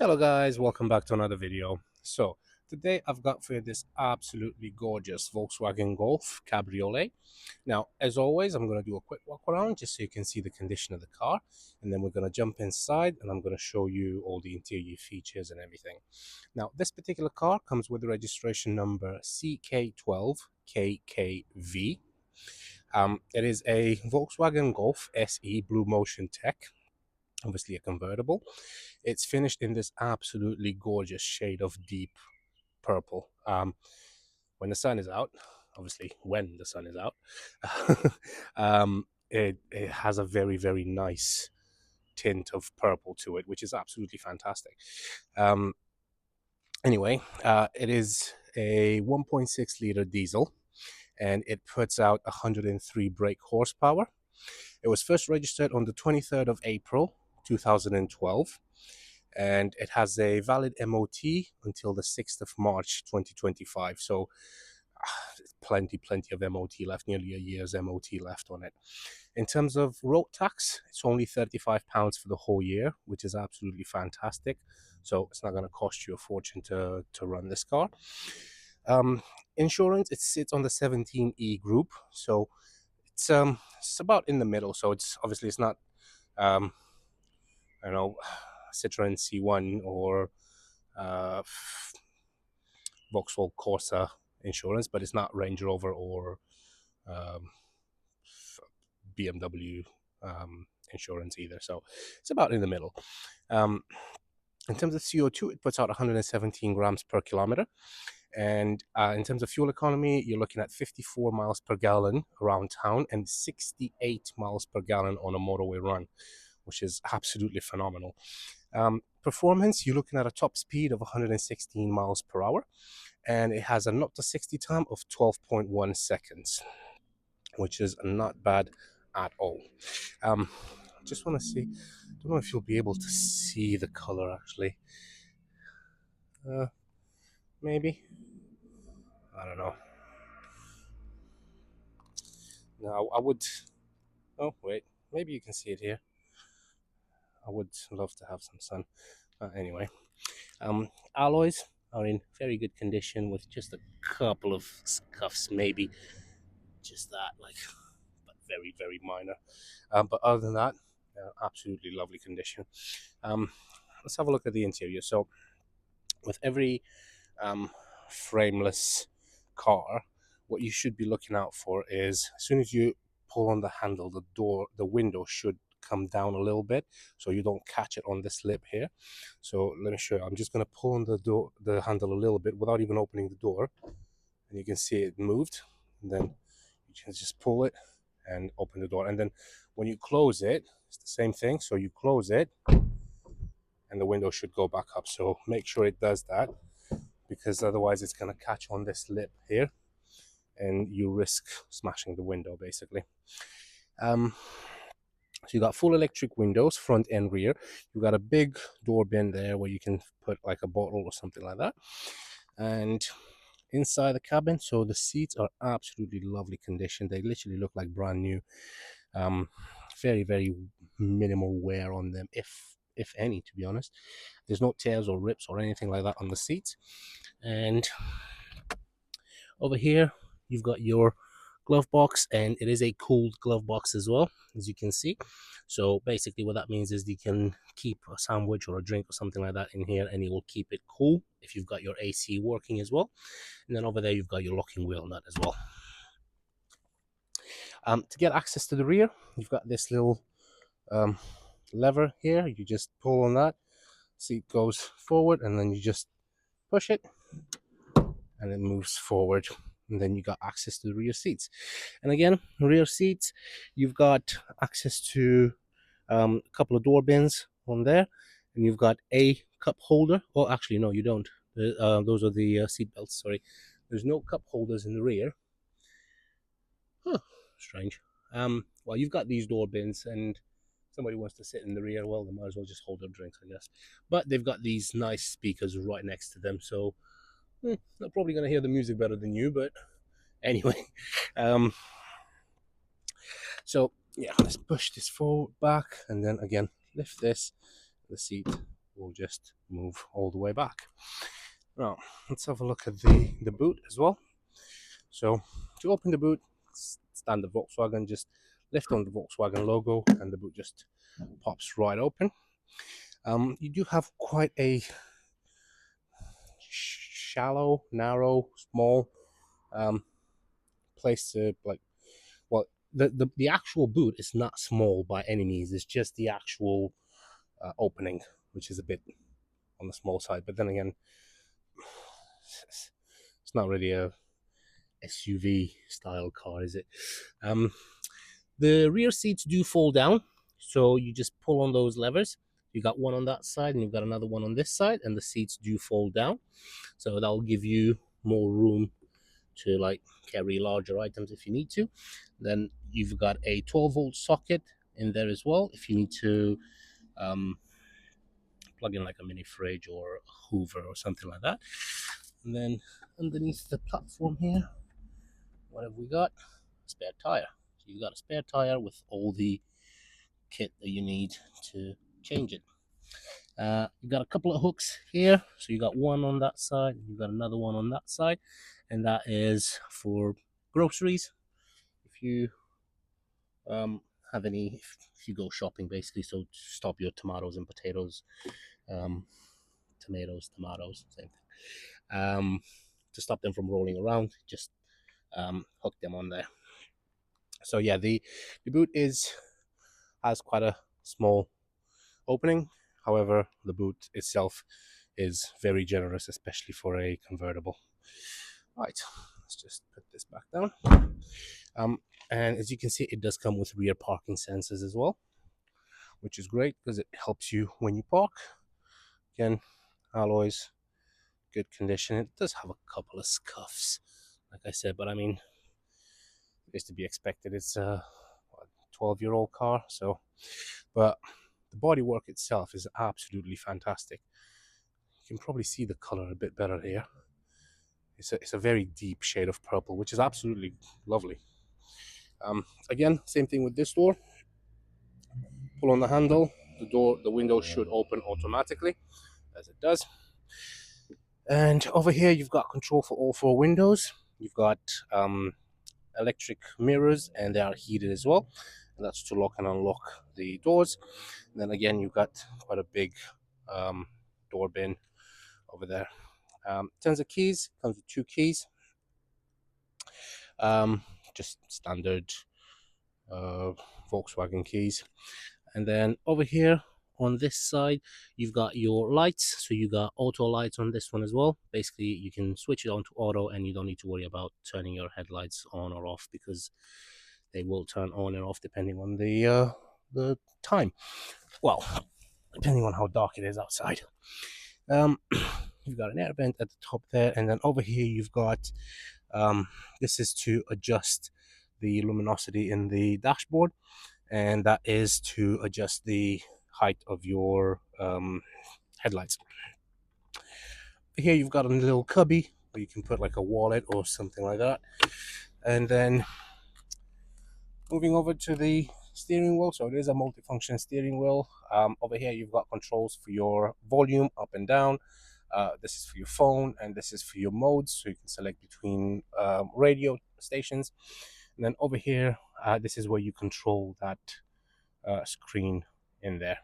Hello guys, welcome back to another video. So today I've got for you this absolutely gorgeous Volkswagen Golf Cabriolet. Now, as always, I'm going to do a quick walk around just so you can see the condition of the car, and then we're going to jump inside and I'm going to show you all the interior features and everything. Now, this particular car comes with the registration number CK12KKV. It is a Volkswagen Golf SE Bluemotion Tech, obviously a convertible. It's finished in this absolutely gorgeous shade of deep purple. When the sun is out, obviously when the sun is out, it has a very, very nice tint of purple to it, which is absolutely fantastic. Um, it is a 1.6 liter diesel and it puts out 103 brake horsepower. It was first registered on the 23rd of April 2012, and it has a valid MOT until the 6th of March 2025. So plenty of MOT left, nearly a year's MOT left on it. In terms of road tax, it's only £35 for the whole year, which is absolutely fantastic. So it's not going to cost you a fortune to run this car. Insurance, it sits on the 17E group, so it's about in the middle. So it's obviously it's not I know Citroen C1 or Vauxhall Corsa insurance, but it's not Range Rover or um, BMW insurance either. So it's about in the middle. In terms of CO2, it puts out 117 grams per kilometer. And in terms of fuel economy, you're looking at 54 miles per gallon around town and 68 miles per gallon on a motorway run, which is absolutely phenomenal. Performance, you're looking at a top speed of 116 miles per hour, and it has a 0 to 60 time of 12.1 seconds, which is not bad at all. Just want to see, don't know if you'll be able to see the color actually. Maybe, I don't know. No, I would. Oh wait, maybe you can see it here. I would love to have some sun. Anyway, alloys are in very good condition with just a couple of scuffs, maybe just that, like, but very, very minor. But other than that, absolutely lovely condition. Let's have a look at the interior. So, with every frameless car, what you should be looking out for is as soon as you pull on the handle, the window should come down a little bit so you don't catch it on this lip here. So let me show you. I'm just going to pull on the handle a little bit without even opening the door, and you can see it moved. And then you can just pull it and open the door, and then when you close it, it's the same thing. So you close it and the window should go back up. So make sure it does that, because otherwise it's going to catch on this lip here and you risk smashing the window basically. So you got full electric windows, front and rear. You got a big door bin there where you can put like a bottle or something like that. And inside the cabin, so the seats are absolutely lovely condition. They literally look like brand new. Very, very minimal wear on them, if any, to be honest. There's no tears or rips or anything like that on the seats. And over here you've got your glove box, and it is a cooled glove box as well, as you can see. So basically what that means is you can keep a sandwich or a drink or something like that in here and it will keep it cool if you've got your AC working as well. And then over there you've got your locking wheel nut as well. To get access to the rear, you've got this little lever here. You just pull on that, seat goes forward, and then you just push it and it moves forward, and then you got access to the rear seats. And again, rear seats, you've got access to a couple of door bins on there, and you've got a cup holder. Oh, actually no, you don't. Those are the seat belts, sorry. There's no cup holders in the rear. Strange. Well, you've got these door bins, and somebody wants to sit in the rear, well, they might as well just hold their drinks, I guess. But they've got these nice speakers right next to them, so they're probably going to hear the music better than you, but anyway. So yeah, let's push this forward back, and then again lift this. The seat will just move all the way back. Now, let's have a look at the boot as well. So, to open the boot, standard Volkswagen, just lift on the Volkswagen logo and the boot just pops right open. You do have quite a shallow, narrow, small place to well, the actual boot is not small by any means. It's just the actual opening, which is a bit on the small side. But then again, it's not really a SUV style car, is it? The rear seats do fall down, so you just pull on those levers. You got one on that side and you've got another one on this side, and the seats do fall down, so that will give you more room to like carry larger items if you need to. Then you've got a 12-volt socket in there as well if you need to plug in like a mini fridge or a Hoover or something like that. And then underneath the platform here, what have we got? A spare tire. So you've got a spare tire with all the kit that you need to change it. You've got a couple of hooks here. So you got one on that side, you've got another one on that side, and that is for groceries. If you have any, if you go shopping basically, so stop your tomatoes and potatoes, tomatoes, same thing. To stop them from rolling around, just hook them on there. So yeah, the boot has quite a small opening. However, the boot itself is very generous, especially for a convertible. Right, let's just put this back down. And as you can see, it does come with rear parking sensors as well, which is great because it helps you when you park. Again, alloys, good condition. It does have a couple of scuffs, like I said, but I mean, it's to be expected. It's a 12-year-old car, so, but the bodywork itself is absolutely fantastic. You can probably see the color a bit better here. It's a very deep shade of purple, which is absolutely lovely. Again, same thing with this door. Pull on the handle, the window should open automatically, as it does. And over here, you've got control for all 4 windows. You've got electric mirrors, and they are heated as well. And that's to lock and unlock the doors. And then again, you've got quite a big door bin over there. Tons of keys, comes with 2 keys. Just standard Volkswagen keys. And then over here on this side, you've got your lights. So you got auto lights on this one as well. Basically, you can switch it on to auto and you don't need to worry about turning your headlights on or off, because they will turn on and off depending on the time. Well, depending on how dark it is outside. You've got an air vent at the top there, and then over here you've got this is to adjust the luminosity in the dashboard, and that is to adjust the height of your headlights. Here you've got a little cubby where you can put like a wallet or something like that. And then moving over to the steering wheel, so it is a multifunction steering wheel. Over here you've got controls for your volume up and down. This is for your phone, and this is for your modes, so you can select between radio stations. And then over here, this is where you control that screen in there.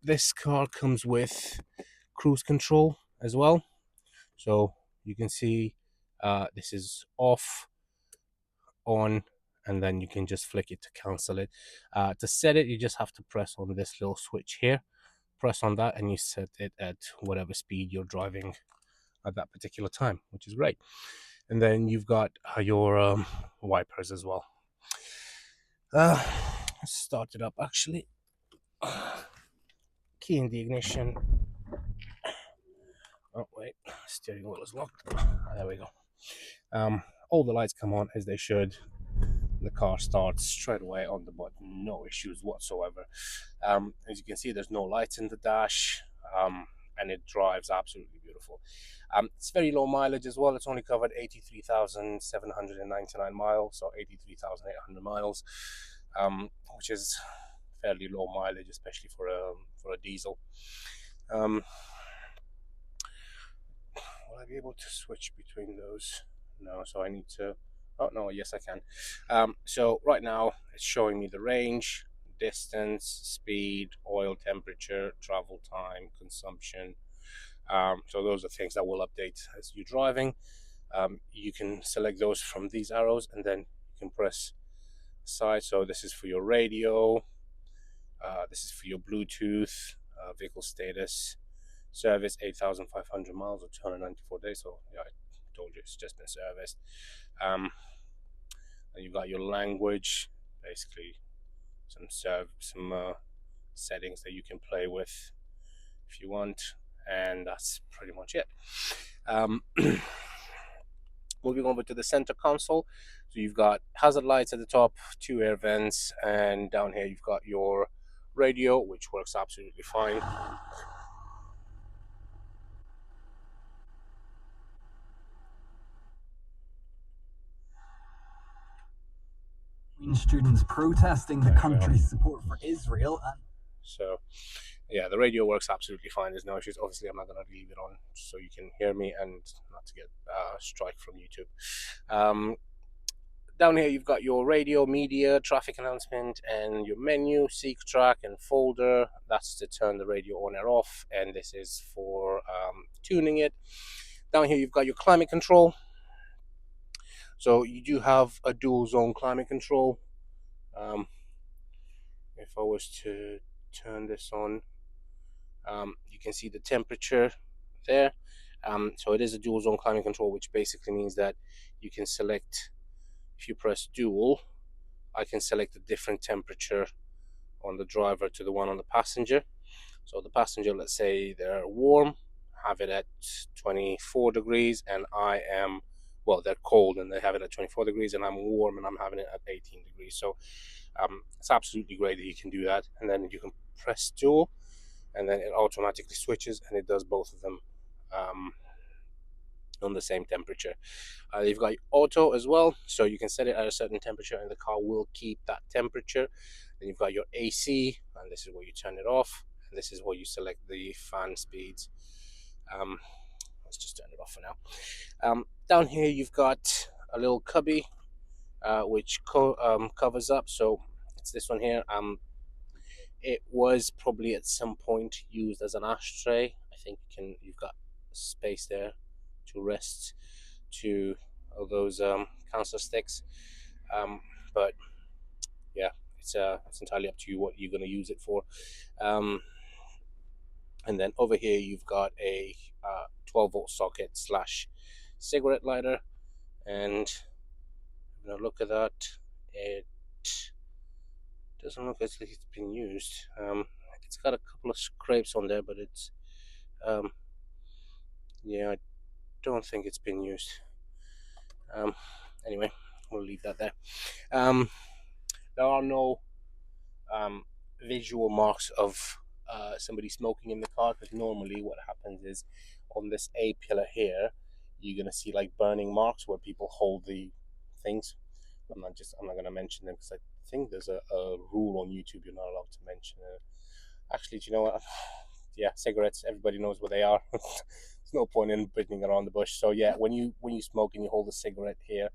This car comes with cruise control as well, so you can see this is off, on, and then you can just flick it to cancel it. To set it, you just have to press on this little switch here, press on that, and you set it at whatever speed you're driving at that particular time, which is great. And then you've got your wipers as well. Let's start it up actually. Key in the ignition. Oh wait, steering wheel is locked. There we go. All the lights come on as they should. The car starts straight away on the button, no issues whatsoever. As you can see, there's no lights in the dash, and it drives absolutely beautiful. It's very low mileage as well. It's only covered 83,799 miles, so 83,800 miles, which is fairly low mileage, especially for a diesel. Will I be able to switch between those? No, so I need to. Oh no, yes I can. So right now it's showing me the range, distance, speed, oil temperature, travel time, consumption. So those are things that will update as you're driving. You can select those from these arrows, and then you can press side. So this is for your radio. This is for your Bluetooth, vehicle status, service 8,500 miles or 294 days. So yeah, I told you it's just been serviced. And you've got your language, basically some settings that you can play with if you want, and that's pretty much it. Moving over to the center console, so you've got hazard lights at the top, 2 air vents, and down here you've got your radio, which works absolutely fine. Students protesting the country's support for Israel. So yeah, the radio works absolutely fine. There's no issues. Obviously, I'm not going to leave it on so you can hear me and not to get strike from YouTube. Down here, you've got your radio, media, traffic announcement, and your menu, seek, track, and folder. That's to turn the radio on or off, and this is for tuning it. Down here, you've got your climate control. So you do have a dual zone climate control. If I was to turn this on, you can see the temperature there. So it is a dual zone climate control, which basically means that you can select, if you press dual, I can select a different temperature on the driver to the one on the passenger. So the passenger, let's say they're warm, have it at 24 degrees, and I am, well, they're cold and they have it at 24 degrees, and I'm warm and I'm having it at 18 degrees. So it's absolutely great that you can do that. And then you can press dual, and then it automatically switches and it does both of them on the same temperature. You've got auto as well, so you can set it at a certain temperature and the car will keep that temperature. Then you've got your AC, and this is where you turn it off, and this is where you select the fan speeds. Let's just turn it off for now. Down here you've got a little cubby which covers up, so it's this one here. It was probably at some point used as an ashtray. I think you've got space there to rest to all those cancer sticks. But yeah, it's entirely up to you what you're going to use it for. And then over here you've got a 12-volt socket slash cigarette lighter, and I'm going to look at that. It doesn't look as if it's been used. It's got a couple of scrapes on there, but it's yeah, I don't think it's been used. Anyway, we'll leave that there. There are no visual marks of somebody smoking in the car, because normally what happens is on this A pillar here you're gonna see like burning marks where people hold the things. I'm not going to mention them because I think there's a rule on YouTube you're not allowed to mention it. Actually, do you know what? Yeah, cigarettes, everybody knows what they are. There's no point in beating around the bush. So yeah, when you smoke and you hold a cigarette here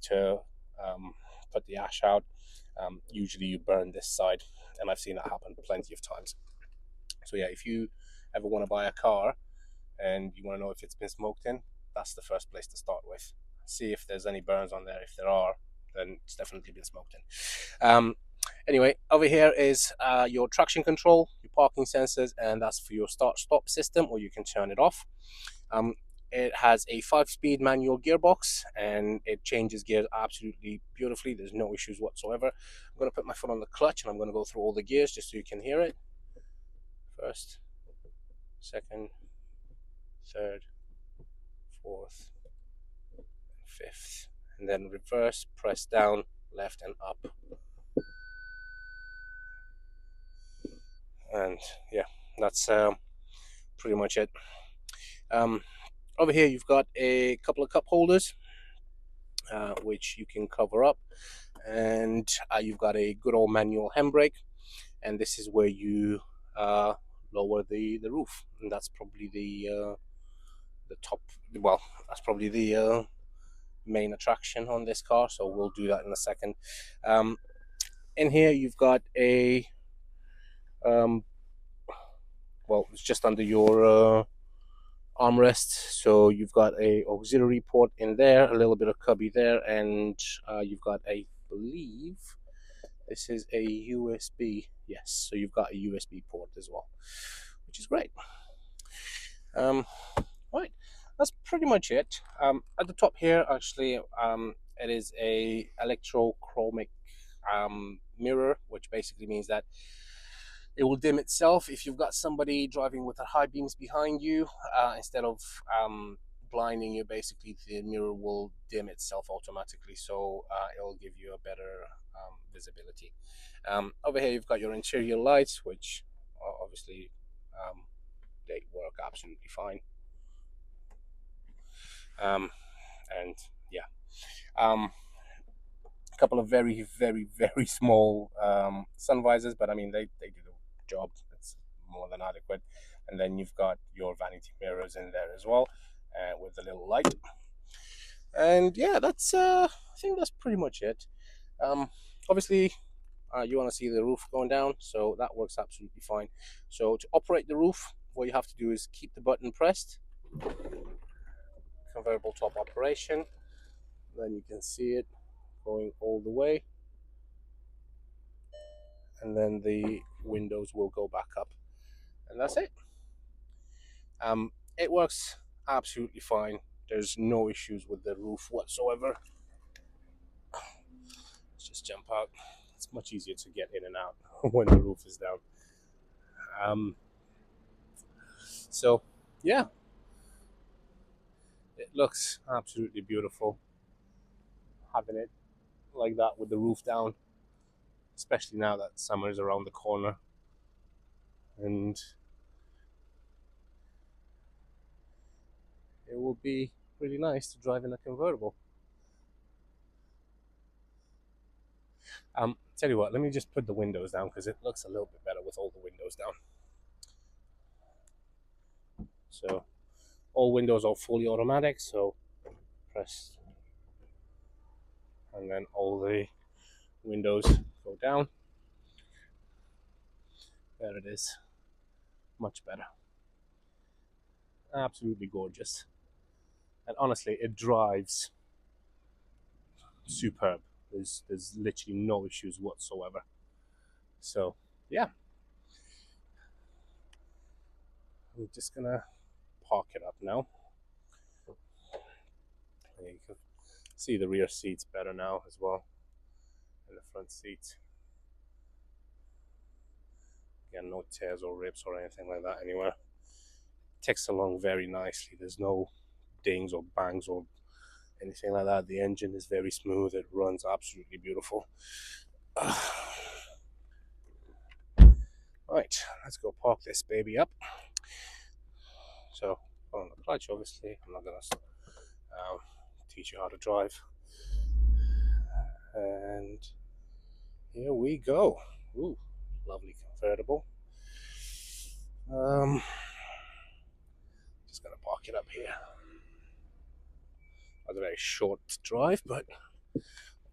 to put the ash out, usually you burn this side, and I've seen that happen plenty of times. So yeah, if you ever want to buy a car and you want to know if it's been smoked in, that's the first place to start with. See if there's any burns on there. If there are, then it's definitely been smoked in. Anyway, over here is your traction control, your parking sensors, and that's for your start-stop system, or you can turn it off. It has a 5-speed manual gearbox, and it changes gears absolutely beautifully. There's no issues whatsoever. I'm going to put my foot on the clutch, and I'm going to go through all the gears just so you can hear it. First, second, third, fourth, fifth, and then reverse, press down, left and up. And yeah, that's pretty much it. Over here you've got a couple of cup holders which you can cover up, and you've got a good old manual handbrake. and this is where you lower the roof, and that's probably the top. Well, that's probably the main attraction on this car. So we'll do that in a second. Um, in here, you've got a um, well, it's just under your armrest. So you've got a auxiliary port in there, a little bit of cubby there, and you've got I believe this is a USB. Yes, so you've got a USB port as well, which is great. Um, right, that's pretty much it. At the top here, actually, it is a electrochromic mirror, which basically means that it will dim itself if you've got somebody driving with the high beams behind you. Instead of blinding you, basically the mirror will dim itself automatically, so it'll give you a better visibility. Over here, you've got your interior lights, which obviously they work absolutely fine. And yeah, a couple of very, very, very small sun visors, but I mean they do the job. It's more than adequate. And then you've got your vanity mirrors in there as well, with a little light. And yeah, that's I think that's pretty much it. Obviously, you want to see the roof going down, so that works absolutely fine. So to operate the roof, what you have to do is keep the button pressed. Convertible top operation. Then you can see it going all the way, and then the windows will go back up, and that's it. It works absolutely fine. There's no issues with the roof whatsoever. Let's just jump out. It's much easier to get in and out when the roof is down. So yeah, it looks absolutely beautiful having it like that with the roof down, especially now that summer is around the corner. And it will be really nice to drive in a convertible. Tell you what, let me just put the windows down because it looks a little bit better with all the windows down. So all windows are fully automatic, so press, and then all the windows go down. There it is. Much better. Absolutely gorgeous. And honestly, it drives superb. There's literally no issues whatsoever. So yeah, I'm just gonna park it up now. And you can see the rear seats better now as well, and the front seats. Again, no tears or rips or anything like that anywhere. Takes along very nicely. There's no dings or bangs or anything like that. The engine is very smooth. It runs absolutely beautiful. Right, let's go park this baby up. So on the clutch, obviously, I'm not gonna teach you how to drive. And here we go. Ooh, lovely convertible. Just gonna park it up here. A very short drive, but what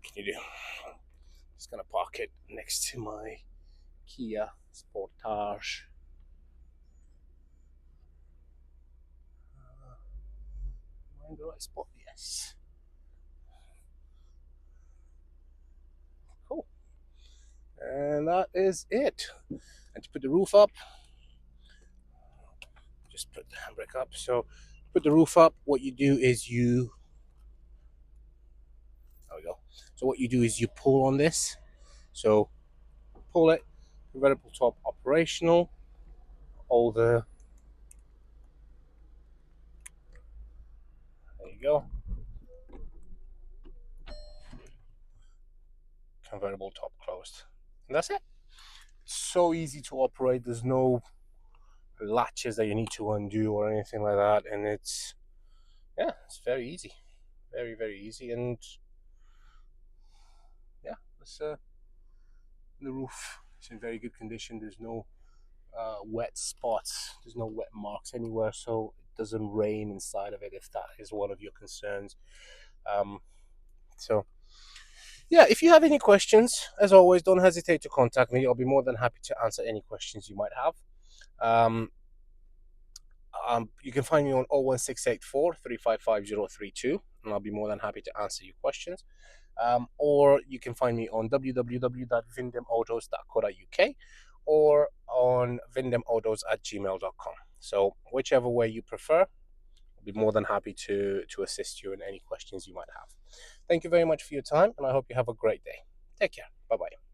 can you do? Just gonna park it next to my Kia Sportage. Am I in the right spot? Yes. Cool. And that is it. And to put the roof up, just put the handbrake up. So put the roof up, what you do is you, there we go. So what you do is you pull on this. So pull it, convertible top operational, all the, there you go. Convertible top closed. And that's it. So easy to operate. There's no latches that you need to undo or anything like that. And it's, yeah, it's very easy. Very, very easy. And yeah, that's the roof It's in very good condition. There's no wet spots. There's no wet marks anywhere, so it doesn't rain inside of it if that is one of your concerns. Um, so yeah, if you have any questions, as always, don't hesitate to contact me. I'll be more than happy to answer any questions you might have. Um, you can find me on 01684 355 and I'll be more than happy to answer your questions. Or you can find me on www.vindemautos.co.uk or on vindemautos@gmail.com. So, whichever way you prefer, I'll be more than happy to assist you in any questions you might have. Thank you very much for your time, and I hope you have a great day. Take care. Bye bye.